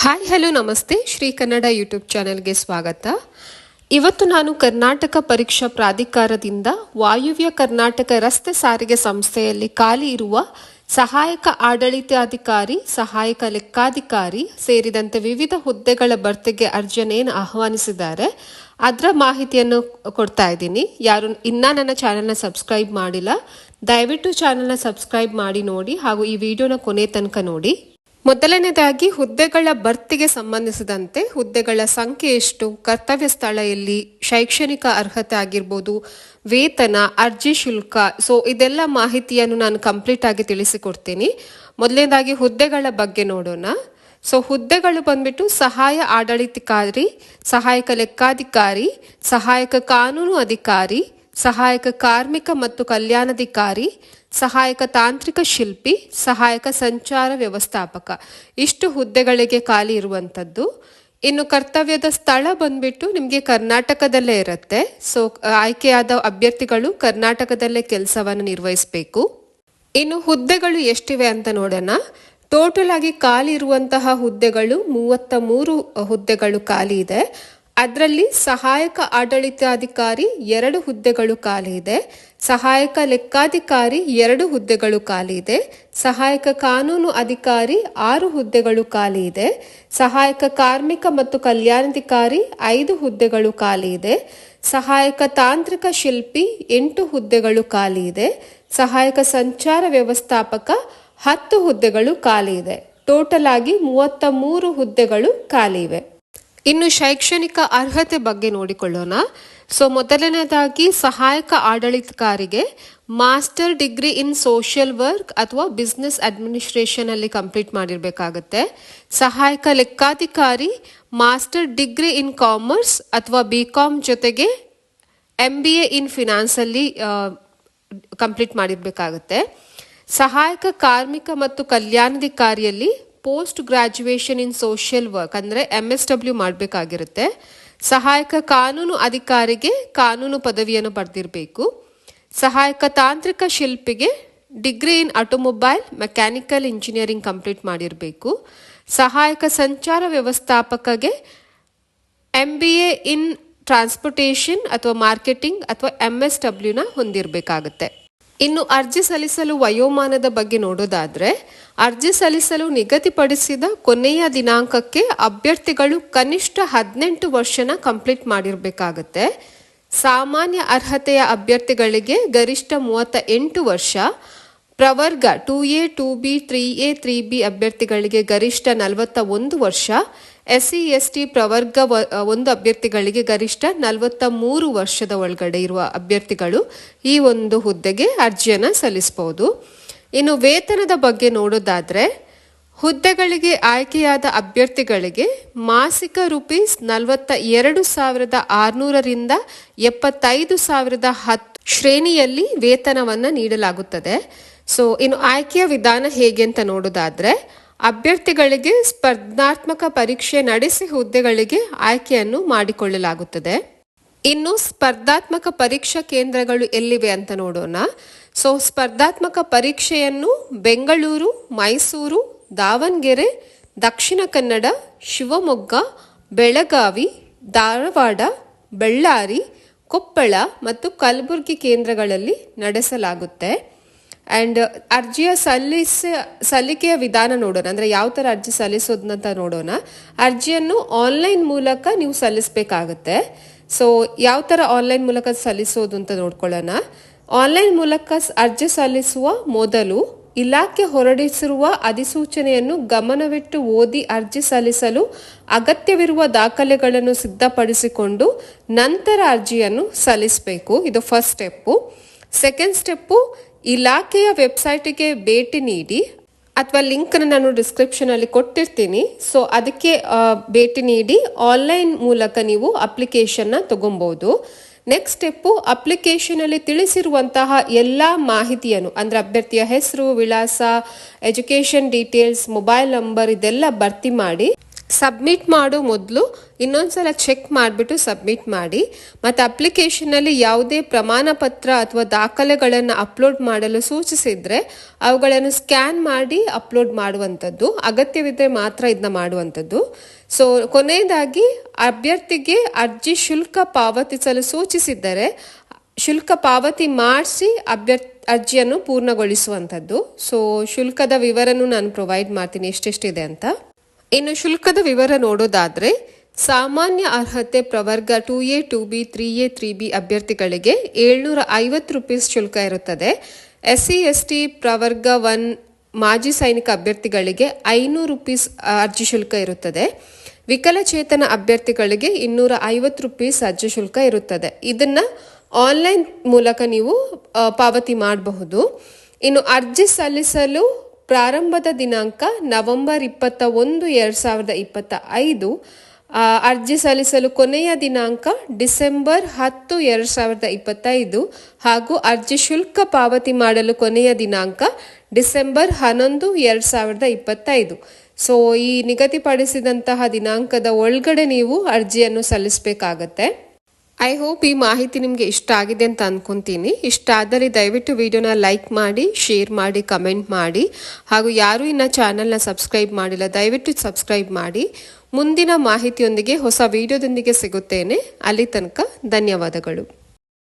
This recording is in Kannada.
ಹಾಯ್ ಹಲೋ ನಮಸ್ತೆ ಶ್ರೀ ಕನ್ನಡ ಯೂಟ್ಯೂಬ್ ಚಾನೆಲ್ಗೆ ಸ್ವಾಗತ. ಇವತ್ತು ನಾನು ಕರ್ನಾಟಕ ಪರೀಕ್ಷಾ ಪ್ರಾಧಿಕಾರದಿಂದ ವಾಯುವ್ಯ ಕರ್ನಾಟಕ ರಸ್ತೆ ಸಾರಿಗೆ ಸಂಸ್ಥೆಯಲ್ಲಿ ಖಾಲಿ ಇರುವ ಸಹಾಯಕ ಆಡಳಿತಾಧಿಕಾರಿ, ಸಹಾಯಕ ಲೆಕ್ಕಾಧಿಕಾರಿ ಸೇರಿದಂತೆ ವಿವಿಧ ಹುದ್ದೆಗಳ ಭರ್ತಿಗೆ ಅರ್ಜಿಯನ್ನು ಆಹ್ವಾನಿಸಿದ್ದಾರೆ. ಅದರ ಮಾಹಿತಿಯನ್ನು ಕೊಡ್ತಾ ಇದ್ದೀನಿ. ಯಾರು ಇನ್ನೂ ನನ್ನ ಚಾನೆಲ್ನ ಸಬ್ಸ್ಕ್ರೈಬ್ ಮಾಡಿಲ್ಲ, ದಯವಿಟ್ಟು ಚಾನೆಲ್ನ ಸಬ್ಸ್ಕ್ರೈಬ್ ಮಾಡಿ ನೋಡಿ ಹಾಗೂ ಈ ವಿಡಿಯೋನ ಕೊನೆ ತನಕ ನೋಡಿ. ಮೊದಲನೇದಾಗಿ ಹುದ್ದೆಗಳ ಭರ್ತಿಗೆ ಸಂಬಂಧಿಸಿದಂತೆ ಹುದ್ದೆಗಳ ಸಂಖ್ಯೆ ಎಷ್ಟು, ಕರ್ತವ್ಯ ಸ್ಥಳ ಎಲ್ಲಿ, ಶೈಕ್ಷಣಿಕ ಅರ್ಹತೆ ಆಗಿರ್ಬೋದು, ವೇತನ, ಅರ್ಜಿ ಶುಲ್ಕ, ಇದೆಲ್ಲ ಮಾಹಿತಿಯನ್ನು ನಾನು ಕಂಪ್ಲೀಟ್ ಆಗಿ ತಿಳಿಸಿಕೊಡ್ತೀನಿ. ಮೊದಲನೇದಾಗಿ ಹುದ್ದೆಗಳ ಬಗ್ಗೆ ನೋಡೋಣ. ಹುದ್ದೆಗಳು ಬಂದ್ಬಿಟ್ಟು ಸಹಾಯ ಆಡಳಿತಾಧಿಕಾರಿ, ಸಹಾಯಕ ಲೆಕ್ಕಾಧಿಕಾರಿ, ಸಹಾಯಕ ಕಾನೂನು ಅಧಿಕಾರಿ, ಸಹಾಯಕ ಕಾರ್ಮಿಕ ಮತ್ತು ಕಲ್ಯಾಣಾಧಿಕಾರಿ, ಸಹಾಯಕ ತಾಂತ್ರಿಕ ಶಿಲ್ಪಿ, ಸಹಾಯಕ ಸಂಚಾರ ವ್ಯವಸ್ಥಾಪಕ, ಇಷ್ಟು ಹುದ್ದೆಗಳಿಗೆ ಖಾಲಿ ಇರುವಂಥದ್ದು. ಇನ್ನು ಕರ್ತವ್ಯದ ಸ್ಥಳ ಬಂದ್ಬಿಟ್ಟು ನಿಮಗೆ ಕರ್ನಾಟಕದಲ್ಲೇ ಇರುತ್ತೆ. ಆಯ್ಕೆಯಾದ ಅಭ್ಯರ್ಥಿಗಳು ಕರ್ನಾಟಕದಲ್ಲೇ ಕೆಲಸವನ್ನು ನಿರ್ವಹಿಸಬೇಕು. ಇನ್ನು ಹುದ್ದೆಗಳು ಎಷ್ಟಿವೆ ಅಂತ ನೋಡೋಣ. ಟೋಟಲ್ ಆಗಿ ಖಾಲಿ ಇರುವಂತಹ ಹುದ್ದೆಗಳು 33 ಹುದ್ದೆಗಳು ಖಾಲಿ ಇದೆ. ಅದರಲ್ಲಿ ಸಹಾಯಕ ಆಡಳಿತಾಧಿಕಾರಿ 2 ಹುದ್ದೆಗಳು ಖಾಲಿ ಇದೆ, ಸಹಾಯಕ ಲೆಕ್ಕಾಧಿಕಾರಿ 2 ಹುದ್ದೆಗಳು ಖಾಲಿ ಇದೆ, ಸಹಾಯಕ ಕಾನೂನು ಅಧಿಕಾರಿ 6 ಹುದ್ದೆಗಳು ಖಾಲಿ ಇದೆ, ಸಹಾಯಕ ಕಾರ್ಮಿಕ ಮತ್ತು ಕಲ್ಯಾಣಾಧಿಕಾರಿ 5 ಹುದ್ದೆಗಳು ಖಾಲಿ ಇದೆ, ಸಹಾಯಕ ತಾಂತ್ರಿಕ ಶಿಲ್ಪಿ 8 ಹುದ್ದೆಗಳು ಖಾಲಿ ಇದೆ, ಸಹಾಯಕ ಸಂಚಾರ ವ್ಯವಸ್ಥಾಪಕ 10 ಹುದ್ದೆಗಳು ಖಾಲಿ ಇದೆ. ಟೋಟಲ್ ಆಗಿ 33 ಹುದ್ದೆಗಳು ಖಾಲಿ ಇವೆ. ಇನ್ನು ಶೈಕ್ಷಣಿಕ ಅರ್ಹತೆ ಬಗ್ಗೆ ನೋಡಿಕೊಳ್ಳೋಣ. ಮೊದಲನೇದಾಗಿ ಸಹಾಯಕ ಆಡಳಿತಕಾರಿಗೆ master degree in social work ಅಥವಾ ಬಿಸ್ನೆಸ್ ಅಡ್ಮಿನಿಸ್ಟ್ರೇಷನ್ ಅಲ್ಲಿ ಕಂಪ್ಲೀಟ್ ಮಾಡಿರಬೇಕಾಗುತ್ತೆ. ಸಹಾಯಕ ಲೆಕ್ಕಾಧಿಕಾರಿ ಮಾಸ್ಟರ್ ಡಿಗ್ರಿ ಇನ್ ಕಾಮರ್ಸ್ ಅಥವಾ BCom ಜೊತೆಗೆ MBA ಇನ್ ಫಿನಾನ್ಸ್ ಅಲ್ಲಿ ಕಂಪ್ಲೀಟ್ ಮಾಡಿರಬೇಕಾಗುತ್ತೆ. ಸಹಾಯಕ ಕಾರ್ಮಿಕ ಮತ್ತು ಕಲ್ಯಾಣಾಧಿಕಾರಿಯಲ್ಲಿ post graduation in social work ಅಂದರೆ MSW ಮಾಡಬೇಕಾಗಿರುತ್ತೆ. ಸಹಾಯಕ ಕಾನೂನು ಅಧಿಕಾರಿಗೆ ಕಾನೂನು ಪದವಿಯನ್ನು ಪಡೆದಿರಬೇಕು. ಸಹಾಯಕ ತಾಂತ್ರಿಕ ಶಿಲ್ಪಿಗೆ degree in automobile mechanical engineering complete ಮಾಡಿರಬೇಕು. ಸಹಾಯಕ ಸಂಚಾರ ವ್ಯವಸ್ಥಾಪಕಗೆ MBA ಇನ್ ಟ್ರಾನ್ಸ್ಪೋರ್ಟೇಷನ್ ಅಥವಾ ಮಾರ್ಕೆಟಿಂಗ್ ಅಥವಾ MSWನ ಹೊಂದಿರಬೇಕಾಗುತ್ತೆ. ಇನ್ನು ಅರ್ಜಿ ಸಲ್ಲಿಸಲು ವಯೋಮಾನದ ಬಗ್ಗೆ ನೋಡೋದಾದ್ರೆ, ಅರ್ಜಿ ಸಲ್ಲಿಸಲು ನಿಗದಿಪಡಿಸಿದ ಕೊನೆಯ ದಿನಾಂಕಕ್ಕೆ ಅಭ್ಯರ್ಥಿಗಳು ಕನಿಷ್ಠ 18 ವರ್ಷನ ಕಂಪ್ಲೀಟ್ ಮಾಡಿರಬೇಕಾಗುತ್ತೆ. ಸಾಮಾನ್ಯ ಅರ್ಹತೆಯ ಅಭ್ಯರ್ಥಿಗಳಿಗೆ ಗರಿಷ್ಠ 38 ವರ್ಷ, ಪ್ರವರ್ಗ 2A 2B 3A 3B ಅಭ್ಯರ್ಥಿಗಳಿಗೆ ಗರಿಷ್ಠ 41 ವರ್ಷ, SC ST ಪ್ರವರ್ಗ 1 ಅಭ್ಯರ್ಥಿಗಳಿಗೆ ಗರಿಷ್ಠ 43 ವರ್ಷದ ಒಳಗಡೆ ಇರುವ ಅಭ್ಯರ್ಥಿಗಳು ಈ ಒಂದು ಹುದ್ದೆಗೆ ಅರ್ಜಿಯನ್ನು ಸಲ್ಲಿಸಬಹುದು. ಇನ್ನು ವೇತನದ ಬಗ್ಗೆ ನೋಡೋದಾದ್ರೆ, ಹುದ್ದೆಗಳಿಗೆ ಆಯ್ಕೆಯಾದ ಅಭ್ಯರ್ಥಿಗಳಿಗೆ ಮಾಸಿಕ ರೂಪೀಸ್ 42,600ರಿಂದ 75,010 ಶ್ರೇಣಿಯಲ್ಲಿ ವೇತನವನ್ನು ನೀಡಲಾಗುತ್ತದೆ. ಇನ್ನು ಆಯ್ಕೆಯ ವಿಧಾನ ಹೇಗೆ ಅಂತ ನೋಡೋದಾದ್ರೆ, ಅಭ್ಯರ್ಥಿಗಳಿಗೆ ಸ್ಪರ್ಧಾತ್ಮಕ ಪರೀಕ್ಷೆ ನಡೆಸಿ ಹುದ್ದೆಗಳಿಗೆ ಆಯ್ಕೆಯನ್ನು ಮಾಡಿಕೊಳ್ಳಲಾಗುತ್ತದೆ. ಇನ್ನು ಸ್ಪರ್ಧಾತ್ಮಕ ಪರೀಕ್ಷಾ ಕೇಂದ್ರಗಳು ಎಲ್ಲಿವೆ ಅಂತ ನೋಡೋಣ. ಸ್ಪರ್ಧಾತ್ಮಕ ಪರೀಕ್ಷೆಯನ್ನು ಬೆಂಗಳೂರು, ಮೈಸೂರು, ದಾವಣಗೆರೆ, ದಕ್ಷಿಣ ಕನ್ನಡ, ಶಿವಮೊಗ್ಗ, ಬೆಳಗಾವಿ, ಧಾರವಾಡ, ಬಳ್ಳಾರಿ, ಕೊಪ್ಪಳ ಮತ್ತು ಕಲಬುರಗಿ ಕೇಂದ್ರಗಳಲ್ಲಿ ನಡೆಸಲಾಗುತ್ತೆ. ಆ್ಯಂಡ್ ಅರ್ಜಿಯ ಸಲ್ಲಿಕೆಯ ವಿಧಾನ ನೋಡೋಣ. ಅಂದರೆ ಯಾವ ಥರ ಅರ್ಜಿ ಸಲ್ಲಿಸೋದಂತ ನೋಡೋಣ. ಅರ್ಜಿಯನ್ನು ಆನ್ಲೈನ್ ಮೂಲಕ ನೀವು ಸಲ್ಲಿಸಬೇಕಾಗತ್ತೆ. ಯಾವ ಥರ ಆನ್ಲೈನ್ ಮೂಲಕ ಸಲ್ಲಿಸೋದು ಅಂತ ನೋಡ್ಕೊಳ್ಳೋಣ. ಆನ್ಲೈನ್ ಮೂಲಕ ಅರ್ಜಿ ಸಲ್ಲಿಸುವ ಮೊದಲು ಇಲಾಖೆ ಹೊರಡಿಸಿರುವ ಅಧಿಸೂಚನೆಯನ್ನು ಗಮನವಿಟ್ಟು ಓದಿ ಅರ್ಜಿ ಸಲ್ಲಿಸಲು ಅಗತ್ಯವಿರುವ ದಾಖಲೆಗಳನ್ನು ಸಿದ್ಧಪಡಿಸಿಕೊಂಡು ನಂತರ ಅರ್ಜಿಯನ್ನು ಸಲ್ಲಿಸಬೇಕು. ಇದು ಫಸ್ಟ್ ಸ್ಟೆಪ್ಪು. ಸೆಕೆಂಡ್ ಸ್ಟೆಪ್ಪು, ಇಲಾಖೆಯ ವೆಬ್ಸೈಟಿಗೆ ಭೇಟಿ ನೀಡಿ ಅಥವಾ ಲಿಂಕ್ನ ನಾನು ಡಿಸ್ಕ್ರಿಪ್ಷನ್ ಅಲ್ಲಿ ಕೊಟ್ಟಿರ್ತೀನಿ. ಅದಕ್ಕೆ ಭೇಟಿ ನೀಡಿ ಆನ್ಲೈನ್ ಮೂಲಕ ನೀವು ಅಪ್ಲಿಕೇಶನ್ನ ತಗೊಬಹುದು. ನೆಕ್ಸ್ಟ್ ಸ್ಟೆಪ್ಪು, ಅಪ್ಲಿಕೇಶನ್ ಅಲ್ಲಿ ತಿಳಿಸಿರುವಂತಹ ಎಲ್ಲ ಮಾಹಿತಿಯನ್ನು ಅಂದರೆ ಅಭ್ಯರ್ಥಿಯ ಹೆಸರು, ವಿಳಾಸ, ಎಜುಕೇಷನ್ ಡೀಟೇಲ್ಸ್, ಮೊಬೈಲ್ ನಂಬರ್ ಇದೆಲ್ಲ ಭರ್ತಿ ಮಾಡಿ ಸಬ್ಮಿಟ್ ಮಾಡೋ ಮೊದಲು ಇನ್ನೊಂದ್ಸಲ ಚೆಕ್ ಮಾಡಿಬಿಟ್ಟು ಸಬ್ಮಿಟ್ ಮಾಡಿ. ಮತ್ತು ಅಪ್ಲಿಕೇಶನಲ್ಲಿ ಯಾವುದೇ ಪ್ರಮಾಣ ಪತ್ರ ಅಥವಾ ದಾಖಲೆಗಳನ್ನು ಅಪ್ಲೋಡ್ ಮಾಡಲು ಸೂಚಿಸಿದರೆ ಅವುಗಳನ್ನು ಸ್ಕ್ಯಾನ್ ಮಾಡಿ ಅಪ್ಲೋಡ್ ಮಾಡುವಂಥದ್ದು, ಅಗತ್ಯವಿದ್ದರೆ ಮಾತ್ರ ಇದನ್ನ ಮಾಡುವಂಥದ್ದು. ಸೊ ಕೊನೆಯದಾಗಿ ಅಭ್ಯರ್ಥಿಗೆ ಅರ್ಜಿ ಶುಲ್ಕ ಪಾವತಿಸಲು ಸೂಚಿಸಿದ್ದರೆ ಶುಲ್ಕ ಪಾವತಿ ಮಾಡಿಸಿ ಅರ್ಜಿಯನ್ನು ಪೂರ್ಣಗೊಳಿಸುವಂಥದ್ದು. ಸೊ ಶುಲ್ಕದ ವಿವರನೂ ನಾನು ಪ್ರೊವೈಡ್ ಮಾಡ್ತೀನಿ ಎಷ್ಟೆಷ್ಟಿದೆ ಅಂತ. ಇನ್ನು ಶುಲ್ಕದ ವಿವರ ನೋಡೋದಾದರೆ ಸಾಮಾನ್ಯ ಅರ್ಹತೆ ಪ್ರವರ್ಗ 2A 2B 3A 3B ಅಭ್ಯರ್ಥಿಗಳಿಗೆ 750 ರೂಪೀಸ್ ಶುಲ್ಕ ಇರುತ್ತದೆ. SC ST ಪ್ರವರ್ಗ 1 ಮಾಜಿ ಸೈನಿಕ ಅಭ್ಯರ್ಥಿಗಳಿಗೆ 500 ರೂಪೀಸ್ ಅರ್ಜಿ ಶುಲ್ಕ ಇರುತ್ತದೆ. ವಿಕಲಚೇತನ ಅಭ್ಯರ್ಥಿಗಳಿಗೆ 250 ರೂಪೀಸ್ ಅರ್ಜಿ ಶುಲ್ಕ ಇರುತ್ತದೆ. ಇದನ್ನು ಆನ್ಲೈನ್ ಮೂಲಕ ನೀವು ಪಾವತಿ ಮಾಡಬಹುದು. ಇನ್ನು ಅರ್ಜಿ ಸಲ್ಲಿಸಲು ಪ್ರಾರಂಭದ ದಿನಾಂಕ ನವೆಂಬರ್ 21, 2025. ಅರ್ಜಿ ಸಲ್ಲಿಸಲು ಕೊನೆಯ ದಿನಾಂಕ ಡಿಸೆಂಬರ್ 10, 2025 ಹಾಗೂ ಅರ್ಜಿ ಶುಲ್ಕ ಪಾವತಿ ಮಾಡಲು ಕೊನೆಯ ದಿನಾಂಕ ಡಿಸೆಂಬರ್ 11, 2025. ಸೊ ಈ ನಿಗದಿಪಡಿಸಿದಂತಹ ದಿನಾಂಕದ ಒಳಗಡೆ ನೀವು ಅರ್ಜಿಯನ್ನು ಸಲ್ಲಿಸಬೇಕಾಗತ್ತೆ. ಐ ಹೋಪ್ ಈ ಮಾಹಿತಿ ನಿಮಗೆ ಇಷ್ಟ ಆಗಿದೆ ಅಂತ ಅಂದ್ಕೊತೀನಿ. ಇಷ್ಟ ಆದಲ್ಲಿ ದಯವಿಟ್ಟು ವಿಡಿಯೋನ ಲೈಕ್ ಮಾಡಿ, ಶೇರ್ ಮಾಡಿ, ಕಮೆಂಟ್ ಮಾಡಿ. ಹಾಗೂ ಯಾರೂ ಇನ್ನು ಚಾನಲ್ನ ಸಬ್ಸ್ಕ್ರೈಬ್ ಮಾಡಿಲ್ಲ ದಯವಿಟ್ಟು ಸಬ್ಸ್ಕ್ರೈಬ್ ಮಾಡಿ. ಮುಂದಿನ ಮಾಹಿತಿಯೊಂದಿಗೆ ಹೊಸ ವಿಡಿಯೋದೊಂದಿಗೆ ಸಿಗುತ್ತೇನೆ. ಅಲ್ಲಿ ತನಕ ಧನ್ಯವಾದಗಳು.